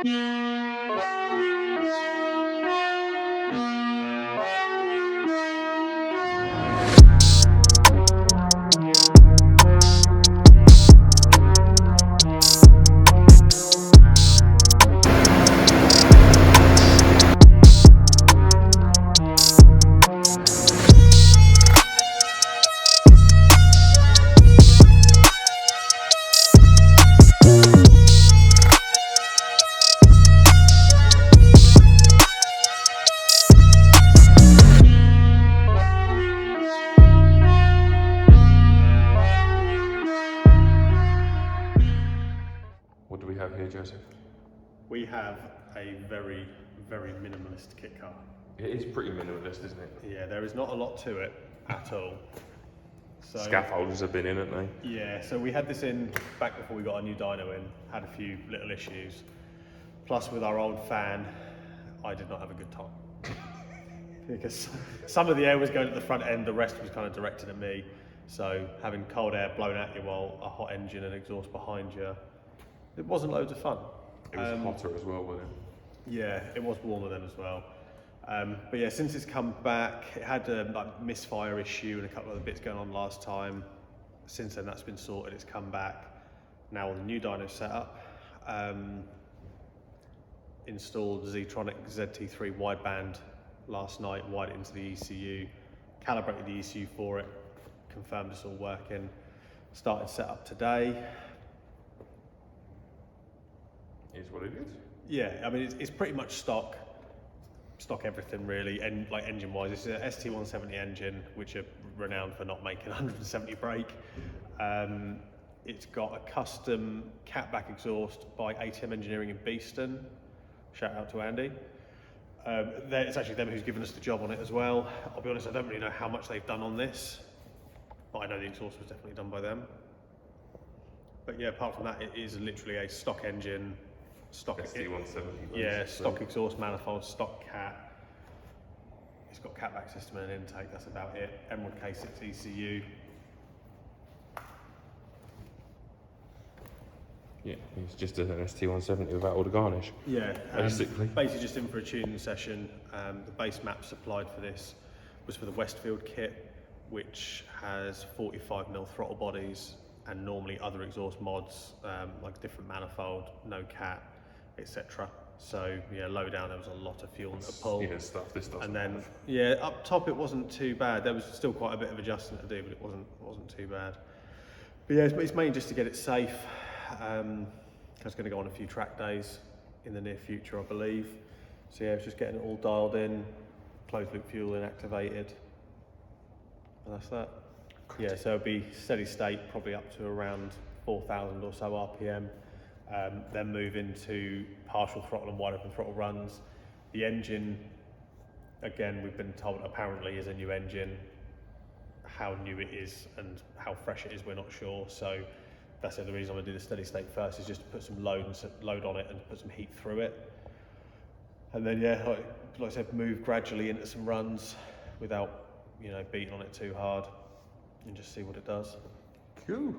What do we have here, Joseph? We have a very, very minimalist kit car. It is pretty minimalist, isn't it? Yeah, there is not a lot to it at all. So, Scaffolders have been in, haven't they? yeah, so we had this in back before we got a new dyno in, had a few little issues. Plus with our old fan, I did not have a good time. Because some of the air was going at the front end, the rest was kind of directed at me. So having cold air blown at you while a hot engine and exhaust behind you, it wasn't loads of fun. It was hotter as well, wasn't it? Yeah, it was warmer then as well. But yeah, since it's come back, it had a misfire issue and a couple of other bits going on last time. Since then, that's been sorted. It's come back. Now on the new dyno setup, installed Z-Tronic ZT3 wideband last night, wired it into the ECU, calibrated the ECU for it, confirmed it's all working. Started setup today. Is what it is. Yeah, I mean it's pretty much stock everything really, and like engine wise, it's a ST170 engine, which are renowned for not making 170 brake. It's got a custom catback exhaust by ATM Engineering in Beeston. Shout out to Andy. It's actually them who's given us the job on it as well. I'll be honest, I don't really know how much they've done on this, but I know the exhaust was definitely done by them. But yeah, apart from that, it is literally a stock engine. Stock ST170. Yeah, stock exhaust manifold, stock cat. It's got catback system and intake, that's about it. Emerald K6 ECU. Yeah, it's just an ST170 without all the garnish. Yeah, basically. Basically just in for a tuning session. The base map supplied for this was for the Westfield kit, which has 45mm throttle bodies and normally other exhaust mods, like different manifold, no cat, etc. So yeah, low down there was a lot of fuel to pull. Yeah, stuff this doesn't. And then yeah, up top it wasn't too bad. There was still quite a bit of adjustment to do, but it wasn't too bad. But yeah, it's mainly just to get it safe. I was going to go on a few track days in the near future, I believe. So yeah, it's just getting it all dialed in, closed loop fuel activated, and that's that. Yeah, so it'll be steady state, probably up to around 4,000 or so RPM. Then move into partial throttle and wide open throttle runs. The engine, again, we've been told apparently is a new engine. How new it is and how fresh it is, we're not sure. So that's the other reason I'm gonna do the steady state first, is just to put some load on it and put some heat through it. And then yeah, like I said, move gradually into some runs without beating on it too hard, and just see what it does. Cool.